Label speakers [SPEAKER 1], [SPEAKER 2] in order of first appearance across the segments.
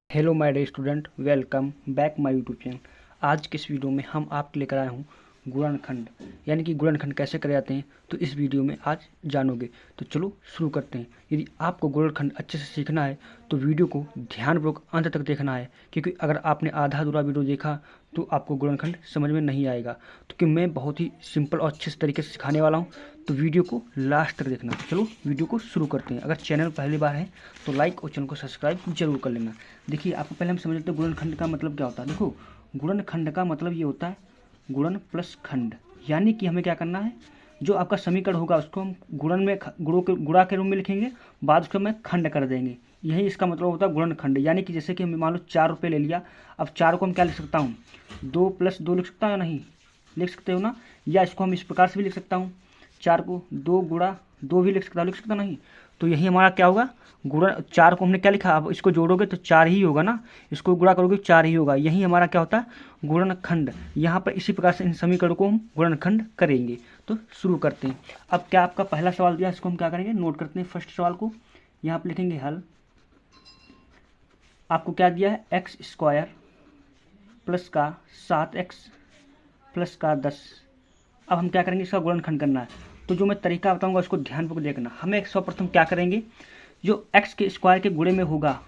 [SPEAKER 1] Hello my dear student, welcome back my YouTube channel. आज के इस वीडियो में हम आपके लेकर आए हूँ गुणनखंड, यानी कि गुणनखंड कैसे करे जाते हैं, तो इस वीडियो में आज जानोगे। तो चलो शुरू करते हैं। यदि आपको गुणनखंड अच्छे से सीखना है तो वीडियो को ध्यानपूर्वक अंत तक देखना है, क्योंकि अगर आपने आधा अधूरा वीडियो देखा तो आपको गुणनखंड समझ में नहीं आएगा। तो क्योंकि मैं बहुत ही सिंपल और अच्छे तरीके से सिखाने वाला हूँ, तो वीडियो को लास्ट तक देखना। चलो वीडियो को शुरू करते हैं। अगर चैनल पहली बार है तो लाइक और चैनल को सब्सक्राइब जरूर कर लेना। देखिए, आपको पहले हम समझ लेते हैं गुणनखंड का मतलब क्या होता है। देखो, गुणनखंड का मतलब ये होता है गुणन प्लस खंड, यानी कि हमें क्या करना है, जो आपका समीकरण होगा उसको हम गुणन में गुणा के रूप में लिखेंगे, बाद उसको मैं खंड कर देंगे। यही इसका मतलब होता है गुणनखंड। यानी कि जैसे कि हमें मान लो 4 रुपये ले लिया, अब 4 को हम क्या लिख सकता हूँ, 2 + 2 लिख सकता हूँ या नहीं, लिख सकते हो ना। या इसको हम इस प्रकार से भी लिख सकता हूँ, 4 को 2 गुणा 2 भी लिख सकता नहीं। तो यही हमारा क्या होगा, गुणा। 4 को हमने क्या लिखा, अब इसको जोड़ोगे तो 4 ही होगा ना, इसको गुणा करोगे 4 ही होगा। यही हमारा क्या होता है, गुणनखंड। यहाँ पर इसी प्रकार से इन समीकरणों को हम गुणनखंड करेंगे। तो शुरू करते हैं। अब क्या आपका पहला सवाल दिया, इसको हम क्या करेंगे, नोट करते हैं। फर्स्ट सवाल को यहाँ पर लिखेंगे हल। आपको क्या दिया है, x² प्लस का 7x प्लस का 10। अब हम क्या करेंगे, इसका गुणनखंड करना है। तो जो मैं तरीका बताऊंगा उसको ध्यानपूर्वक देखना। हमें सर्वप्रथम क्या करेंगे, जो x के स्क्वायर के गुणे में होगा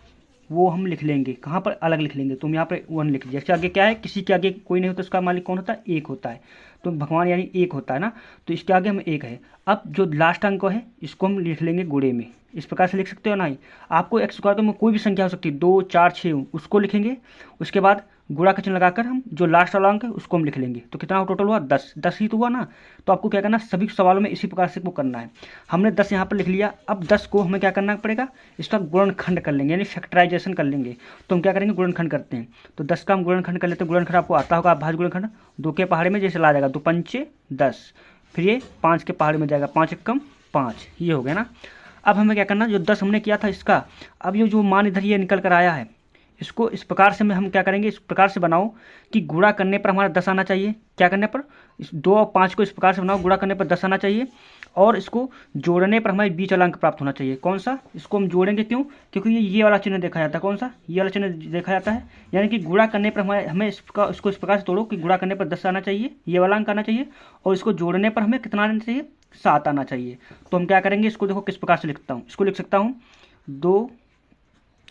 [SPEAKER 1] वो हम लिख लेंगे। कहाँ पर, अलग लिख लेंगे। तुम यहाँ पर 1 लिख दिया। इसके आगे क्या है, किसी के आगे कोई नहीं होता, उसका मालिक कौन होता है, एक होता है। तो भगवान यानी एक होता है ना, तो इसके आगे हम एक है। अब जो लास्ट अंक है इसको हम लिख लेंगे गुणे में। इस प्रकार से लिख सकते हो ना ही। आपको एक्स स्क्वायर में कोई भी संख्या हो सकती है, 2 4 6, उसको लिखेंगे। उसके बाद गुणा का चिन्ह लगाकर हम जो लास्ट वाला अंक है उसको हम लिख लेंगे। तो कितना टोटल हुआ, 10। 10 ही तो हुआ ना। तो आपको क्या करना, सभी सवालों में इसी प्रकार से वो करना है। हमने 10 यहाँ पर लिख लिया। अब 10 को हमें क्या करना पड़ेगा, इसका गुणनखंड कर लेंगे, यानी फैक्टराइजेशन कर लेंगे। तो हम क्या करेंगे, गुणनखंड करते हैं। तो 10 का हम गुणनखंड कर लेते हैं। गुणनखंड आपको आता होगा, भाज्य गुणनखंड। 2 के पहाड़े में जैसे ला जाएगा, 2 पंचे 10, फिर ये 5 के पहाड़े में जाएगा, 5 एकम 5, ये हो गया ना। अब हमें क्या करना, जो 10 हमने किया था इसका, अब ये जो मान इधर ये निकल कर आया है, इसको इस प्रकार से हम क्या करेंगे, इस प्रकार से बनाओ कि गुणा करने पर हमारा 10 आना चाहिए। क्या करने पर, इस 2 और 5 को इस प्रकार से बनाओ, गुणा करने पर 10 आना चाहिए। और इसको जोड़ने पर हमारे बीच वाला अंक प्राप्त होना चाहिए। कौन सा, इसको हम जोड़ेंगे, क्यों, क्योंकि ये वाला चिन्ह देखा जाता है। कौन सा, ये वाला चिन्ह देखा जाता है। यानी कि गुणा करने पर हमें इसको इस प्रकार से तोड़ो कि गुणा करने पर 10 आना चाहिए, ये वाला अंक आना चाहिए। और इसको जोड़ने पर हमें कितना आना चाहिए, 7 आना चाहिए। तो हम क्या करेंगे, इसको देखो किस प्रकार से लिखता हूँ। इसको लिख सकता हूँ 2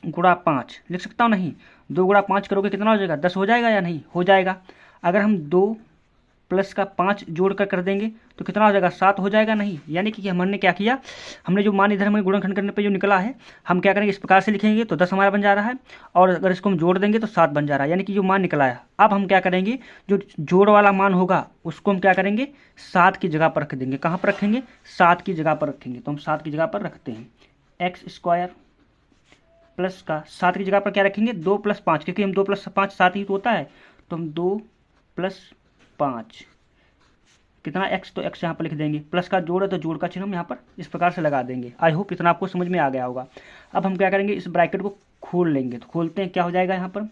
[SPEAKER 1] गुणा 5, लिख सकता हूँ नहीं। 2 गुणा 5 करोगे कितना हो जाएगा, 10 हो जाएगा या नहीं, हो जाएगा। अगर हम 2 प्लस का 5 जोड़ कर देंगे तो कितना हो जाएगा, 7 हो जाएगा नहीं। यानी कि हमने क्या किया, हमने जो मान इधर हमें गुणनखंड करने पे जो निकला है, हम क्या करेंगे, इस प्रकार से लिखेंगे तो 10 हमारा बन जा रहा है। और अगर इसको हम जोड़ देंगे तो 7 बन जा रहा है। यानी कि जो मान निकला है, अब हम क्या करेंगे, जो जोड़ वाला मान होगा उसको हम क्या करेंगे, 7 की जगह पर रख देंगे। कहाँ पर रखेंगे, 7 की जगह पर रखेंगे। तो हम 7 की जगह पर रखते हैं। x² प्लस का 7 की जगह पर क्या रखेंगे, 2 + 5, क्योंकि हम 2 + 5 7 ही तो होता है। तो हम 2 + 5 कितना, x, तो x यहाँ पर लिख देंगे। प्लस का जोड़ है तो जोड़ का चिन्ह हम यहाँ पर इस प्रकार से लगा देंगे। आई होप इतना आपको समझ में आ गया होगा। अब हम क्या करेंगे, इस ब्रैकेट को खोल लेंगे। तो खोलते हैं, क्या हो जाएगा यहाँ पर,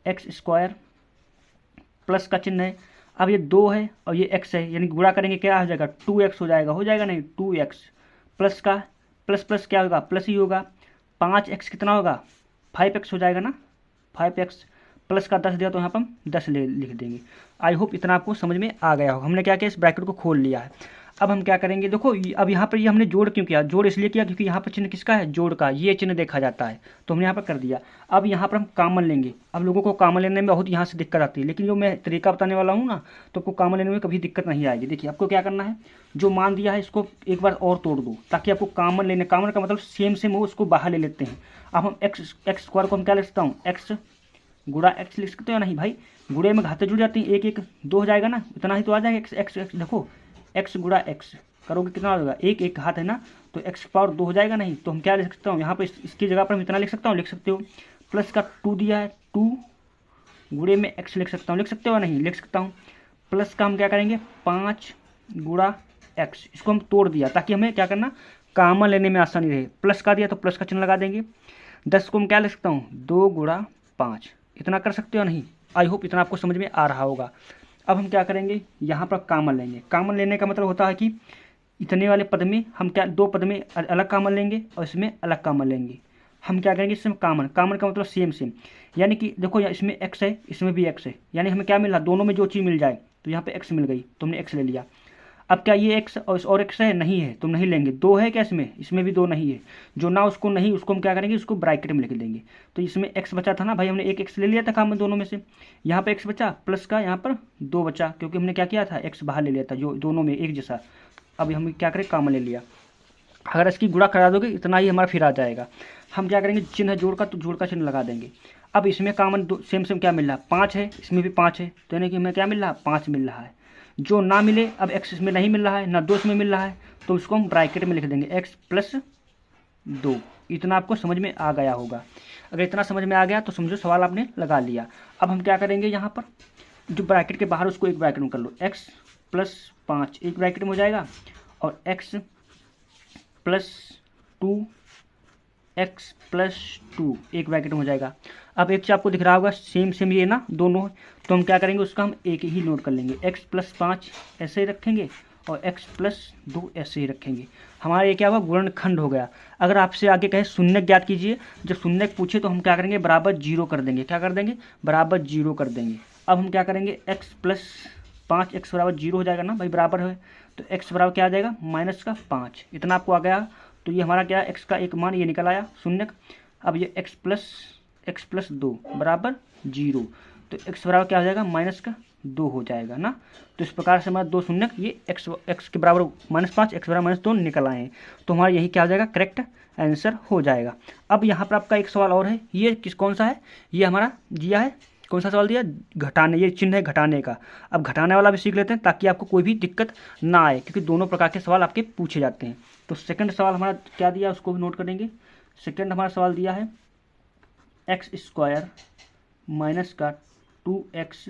[SPEAKER 1] x² प्लस का चिन्ह है। अब ये 2 है और ये x है, यानी गुणा करेंगे क्या हो जाएगा, 2x हो जाएगा नहीं, 2x प्लस का प्लस प्लस क्या होगा, प्लस ही होगा। 5x कितना होगा, 5x हो जाएगा ना, 5x प्लस का 10 दिया तो यहाँ पर हम 10 लिख देंगे। आई होप इतना आपको समझ में आ गया हो। हमने क्या किया, इस ब्रैकेट को खोल लिया है। अब हम क्या करेंगे, देखो अब यहाँ पर ये हमने जोड़ क्यों किया, जोड़ इसलिए किया क्योंकि यहाँ पर चिन्ह किसका है, जोड़ का, ये चिन्ह देखा जाता है, तो हमने यहाँ पर कर दिया। अब यहाँ पर हम कॉमन लेंगे। अब लोगों को कॉमन लेने में बहुत यहाँ से दिक्कत आती है, लेकिन जो मैं तरीका बताने वाला हूँ ना, तो आपको कॉमन लेने में कभी दिक्कत नहीं आएगी। देखिए, आपको क्या करना है, जो मान दिया है इसको एक बार और तोड़ दो, ताकि आपको कॉमन लेने, कॉमन का मतलब सेम हो, उसको बाहर ले लेते हैं। अब हम एक्स स्क्वायर को हम क्या लिख सकता हूँ, एक्स गुणा एक्स लिख सकते हो नहीं भाई, गुणे में घाते जुड़ जाती हैं, 1 1 2 हो जाएगा ना, इतना ही तो आ जाएगा। एक्स एक्स एक्स देखो, एक्स गुणा एक्स करोगे कितना हो जाएगा, 1 1 हाथ है ना, तो एक्स पावर 2 हो जाएगा नहीं। तो हम क्या लिख सकता हूँ यहाँ पर, इसकी जगह पर हम इतना लिख सकता हूँ, लिख सकते हो। प्लस का 2 दिया है, 2 गुणे में एक्स लिख सकता हूँ, लिख सकते हो नहीं, लिख सकता हूँ। प्लस का हम क्या करेंगे, 5 गुणा एक्स, इसको हम तोड़ दिया ताकि हमें क्या करना, कॉमन लेने में आसानी रहे। प्लस का दिया तो प्लस का चिन्ह लगा देंगे। 10 को हम क्या लिख सकता हूँ, 2 गुणा 5, इतना कर सकते हो नहीं। आई होप इतना आपको समझ में आ रहा होगा। अब हम क्या करेंगे, यहाँ पर कॉमन लेंगे। कॉमन लेने का मतलब होता है कि इतने वाले पद में हम क्या, 2 पद में अलग कॉमन लेंगे और इसमें अलग कॉमन लेंगे। हम क्या करेंगे इसमें कॉमन, कॉमन का मतलब सेम सेम, यानी कि देखो यहाँ इसमें x है, इसमें भी x है, यानी हमें क्या मिला, दोनों में जो चीज़ मिल जाए, तो यहाँ पे x मिल गई, तुमने x ले लिया। अब क्या ये x और x है, नहीं है, तुम नहीं लेंगे। दो है क्या इसमें, इसमें भी दो नहीं है, जो ना उसको नहीं, उसको हम क्या करेंगे, उसको ब्रैकेट में लिख देंगे। तो इसमें x बचा था ना भाई, हमने एक x ले लिया था कॉमन दोनों में से, यहाँ पे x बचा प्लस का यहाँ पर 2 बचा, क्योंकि हमने क्या किया था, x बाहर ले लिया था जो दोनों में एक जैसा। अब हम क्या करें, कॉमन ले लिया। अगर इसकी गुणा करा दोगे इतना ही हमारा फिर आ जाएगा। हम क्या करेंगे, चिन्ह जोड़ का, तो जोड़ का चिन्ह लगा देंगे। अब इसमें कॉमन सेम सेम क्या मिल रहा है, 5 है, इसमें भी 5 है, तो यानी कि हमें क्या मिल रहा है, 5 मिल रहा है। जो ना मिले, अब x इसमें नहीं मिल रहा है, ना 2 इसमें मिल रहा है, तो उसको हम ब्रैकेट में लिख देंगे x प्लस 2। इतना आपको समझ में आ गया होगा। अगर इतना समझ में आ गया तो समझो सवाल आपने लगा लिया। अब हम क्या करेंगे, यहाँ पर जो ब्रैकेट के बाहर उसको एक ब्रैकेट में कर लो, x प्लस 5 एक ब्रैकेट में हो जाएगा, और x प्लस 2, x प्लस 2 एक ब्रैकेट में हो जाएगा। अब एक चीज़ आपको दिख रहा होगा, सेम सेम ये ना दोनों, तो हम क्या करेंगे, उसका हम एक ही नोट कर लेंगे, x प्लस 5 ऐसे ही रखेंगे और x प्लस 2 ऐसे ही रखेंगे। हमारा ये क्या हुआ, गुणनखंड हो गया। अगर आपसे आगे कहे शून्य ज्ञात कीजिए, जब शून्य पूछे तो हम क्या करेंगे, बराबर 0 कर देंगे। क्या कर देंगे, बराबर 0 कर देंगे। अब हम क्या करेंगे, x प्लस 5 x बराबर 0 हो जाएगा ना भाई, बराबर है, तो x बराबर क्या आ जाएगा, माइनस का 5। इतना आपको आ गया। तो ये हमारा क्या, x का एक मान ये निकल आया शून्य। अब ये x प्लस 2 बराबर 0, तो x बराबर क्या हो जाएगा, माइनस का 2 हो जाएगा ना। तो इस प्रकार से हमारा 2 शून्य ये x के बराबर -5, x बराबर -2 निकल आए हैं। तो हमारा यही क्या हो जाएगा, करेक्ट आंसर हो जाएगा। अब यहाँ पर आपका एक सवाल और है, ये कौन सा है, ये हमारा दिया है, कौन सा सवाल दिया, घटाने, ये चिन्ह है घटाने का। अब घटाने वाला भी सीख लेते हैं ताकि आपको कोई भी दिक्कत ना आए, क्योंकि दोनों प्रकार के सवाल आपके पूछे जाते हैं। तो सेकंड सवाल हमारा क्या दिया, उसको भी नोट करेंगे। सेकंड हमारा सवाल दिया है x² माइनस का 2x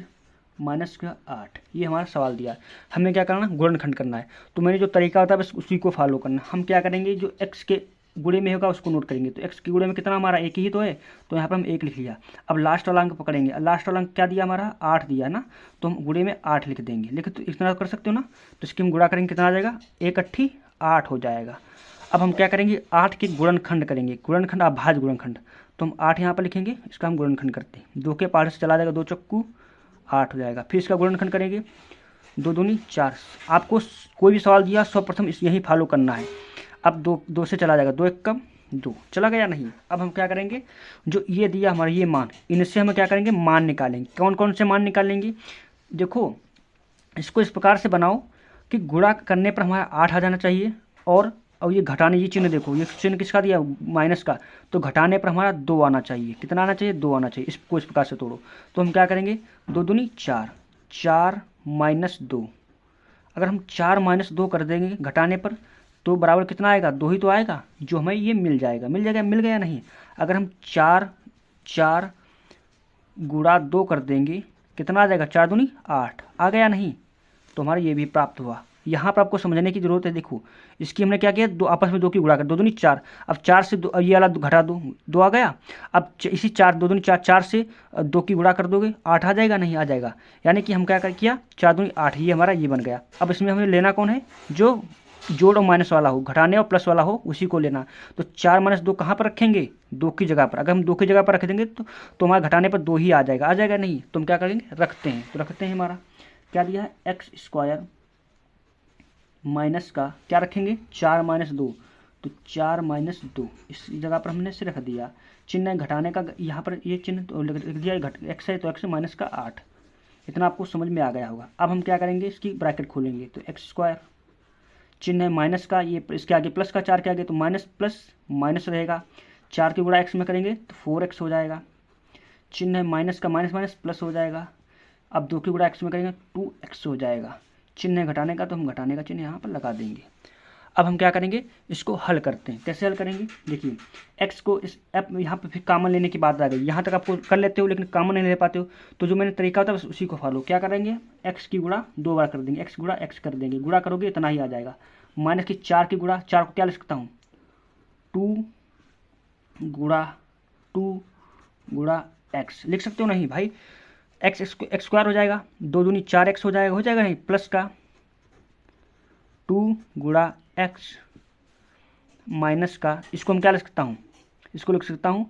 [SPEAKER 1] माइनस का 8, ये हमारा सवाल दिया है। हमें क्या करना, गुणनखंड करना है। तो मैंने जो तरीका होता है बस उसी को फॉलो करना। हम क्या करेंगे, जो x के गुणे में होगा उसको नोट करेंगे। तो x के गुणे में कितना हमारा एक ही तो है, तो यहाँ पर हम 1 लिख लिया। अब लास्ट वाला अंक पकड़ेंगे, लास्ट वाला अंक क्या दिया हमारा, 8 दिया ना, तो हम गुणे में 8 लिख देंगे। लेकिन तो इतना कर सकते हो ना, तो इसकी हम गुणा करेंगे, कितना आ जाएगा, 1 8 8 हो जाएगा। अब हम क्या करेंगे, 8 के गुणनखंड करेंगे, गुणनखंड अभाज्य गुणनखंड। तो हम 8 यहाँ पर लिखेंगे, इसका हम गुणनखंड करते हैं, 2 के पार से चला जाएगा, 2 चक्कू 8 हो जाएगा। फिर इसका गुणनखंड करेंगे, 2 दूनी 4। आपको कोई भी सवाल दिया सर्वप्रथम यही फॉलो करना है। अब 2 से चला जाएगा, 2 1 कम 2 चला गया नहीं। अब हम क्या करेंगे, जो ये दिया हमारा ये मान, इनसे हम क्या करेंगे, मान निकालेंगे। कौन कौन से मान निकालेंगे, देखो इसको इस प्रकार से बनाओ कि गुणा करने पर हमारा 8 आ जाना चाहिए, और ये घटाने, ये चिन्ह देखो, ये चिन्ह किसका दिया, माइनस का, तो घटाने पर हमारा 2 आना चाहिए। कितना आना चाहिए, 2 आना चाहिए। इसको इस प्रकार से तोड़ो, तो हम क्या करेंगे, 2 दूनी 4, 4 माइनस 2। अगर हम 4 माइनस 2 कर देंगे घटाने पर, तो बराबर कितना आएगा, 2 ही तो आएगा, जो हमें ये मिल जाएगा, मिल गया नहीं। अगर हम 4 गुणा 2 कर देंगे, कितना आ जाएगा, 4 दूनी 8 आ गया नहीं, तो हमारा ये भी प्राप्त हुआ। यहाँ पर आपको समझने की जरूरत है। देखो इसकी हमने क्या किया, दो आपस में 2 की गुणा कर, 2 दूनी 4। अब 4 से ये वाला घटा दो, 2 आ गया। अब इसी 4 2 दूनी 4, 4 से 2 की गुणा कर दोगे, 8 आ जाएगा, नहीं आ जाएगा। यानी कि हम क्या किया, 4 दूनी 8, ये हमारा ये बन गया। अब इसमें हमें लेना कौन है, जो जोड़ और माइनस वाला हो, घटाने और प्लस वाला हो, उसी को लेना। तो 4 माइनस 2 कहाँ पर रखेंगे, 2 की जगह पर। अगर हम 2 की जगह पर रख देंगे तो हमारे घटाने पर 2 ही आ जाएगा नहीं, तो हम क्या करेंगे, रखते हैं। तो रखते हैं, हमारा क्या दिया है, x² माइनस का क्या रखेंगे, 4 माइनस 2, तो 4 माइनस 2 इस जगह पर हमने से रख दिया। चिन्ह घटाने का यहाँ पर ये चिन्ह तो लिख दिया, x है तो x माइनस का 8। इतना आपको समझ में आ गया होगा। अब हम क्या करेंगे, इसकी ब्रैकेट खोलेंगे, तो x² चिन्ह है माइनस का, ये इसके आगे प्लस का 4 के आगे, तो माइनस प्लस माइनस रहेगा। 4 की गुणा x में करेंगे तो 4x हो जाएगा। चिन्ह है माइनस का, माइनस माइनस प्लस हो जाएगा। अब 2 की गुणा x में करेंगे 2x हो जाएगा। चिन्ह है घटाने का, तो हम घटाने का चिन्ह यहाँ पर लगा देंगे। अब हम क्या करेंगे, इसको हल करते हैं। कैसे हल करेंगे, देखिए x को इस यहाँ पे फिर कॉमन लेने की बात आ गई। यहाँ तक आपको कर लेते हो, लेकिन कॉमन नहीं ले पाते हो, तो जो मैंने तरीका होता है बस उसी को फॉलो। क्या करेंगे, x की गुणा 2 बार कर देंगे, x गुणा x कर देंगे, गुणा करोगे इतना ही आ जाएगा। माइनस की 4 की गुणा, 4 को क्या लिख सकता हूँ, 2 गुणा x लिख सकते हो, नहीं भाई, x² हो जाएगा, 2 दूनी 4x हो जाएगा नहीं, प्लस का 2 गुणा x माइनस का, इसको हम क्या लिख सकता हूँ, इसको लिख सकता हूँ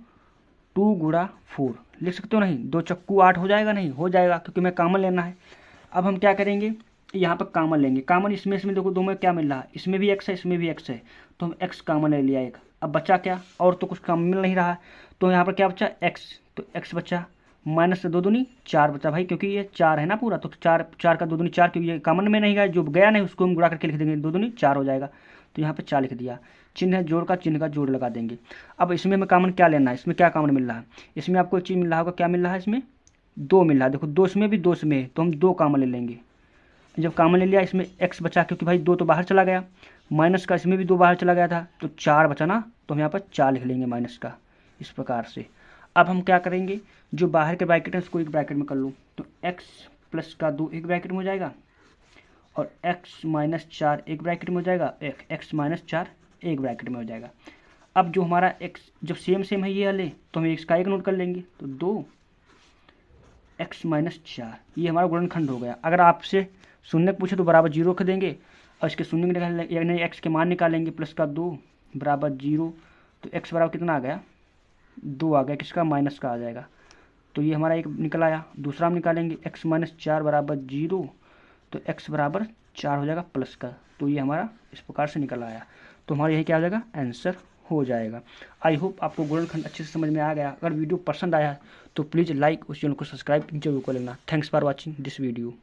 [SPEAKER 1] 2 गुणा 4, लिख सकते हो नहीं, 2 चक्कू 8 हो जाएगा, नहीं हो जाएगा क्योंकि मैं कॉमन लेना है। अब हम क्या करेंगे, यहाँ पर कॉमन लेंगे, कॉमन इसमें देखो दो में क्या मिल रहा है, इसमें भी x है इसमें भी x है, तो हम x कॉमन ले लिया एक। अब बचा क्या, और तो कुछ काम मिल नहीं रहा, तो यहाँ पर क्या बचा x, तो x बचा, माइनस से 2 दूनी 4 बचा भाई, क्योंकि ये 4 है ना पूरा, तो 4 का 2 दूनी 4, क्योंकि ये कॉमन में नहीं गया, जो गया नहीं उसको हम गुणा करके लिख देंगे, 2 दूनी 4 हो जाएगा, तो यहाँ पे 4 लिख दिया। चिन्ह है जोड़ का, चिन्ह का जोड़ लगा देंगे। अब इसमें हमें कॉमन क्या लेना है, इसमें क्या कॉमन मिल रहा है, इसमें आपको एक चीज़ मिल रहा होगा, क्या मिल रहा है, इसमें 2 मिल रहा है, देखो 2 इसमें भी 2 इसमें, तो हम 2 कॉमन ले लेंगे। जब कॉमन ले लिया, इसमें x बचा, क्योंकि भाई 2 तो बाहर चला गया, माइनस का इसमें भी 2 बाहर चला गया था, तो 4 बचा ना, तो हम यहाँ पर 4 लिख लेंगे माइनस का, इस प्रकार से। अब हम क्या करेंगे, जो बाहर के ब्रैकेट है उसको एक ब्रैकेट में कर लूँ, तो x प्लस का 2 एक ब्रैकेट में हो जाएगा, और x माइनस 4 एक ब्रैकेट में हो जाएगा, x माइनस 4 एक ब्रैकेट में हो जाएगा। अब जो हमारा x जब सेम सेम है ये वाले, तो हम x का एक नोट कर लेंगे, तो 2x माइनस 4, ये हमारा गुणनखंड हो गया। अगर आपसे शून्य पूछे तो बराबर 0 रख देंगे, और इसके शून्य निकालेंगे, यानी x के मान निकालेंगे, प्लस का 2 बराबर 0, तो x बराबर कितना आ गया, 2 आ गया, किसका, माइनस का आ जाएगा, तो ये हमारा एक निकल आया। दूसरा हम निकालेंगे x माइनस 4 बराबर 0, तो x बराबर 4 हो जाएगा प्लस का, तो ये हमारा इस प्रकार से निकल आया, तो हमारा यही क्या हो जाएगा, आंसर हो जाएगा। आई होप आपको गुणनखंड अच्छे से समझ में आ गया। अगर वीडियो पसंद आया तो प्लीज़ लाइक, उस चैनल को सब्सक्राइब जरूर कर लेना। Thanks for watching this video.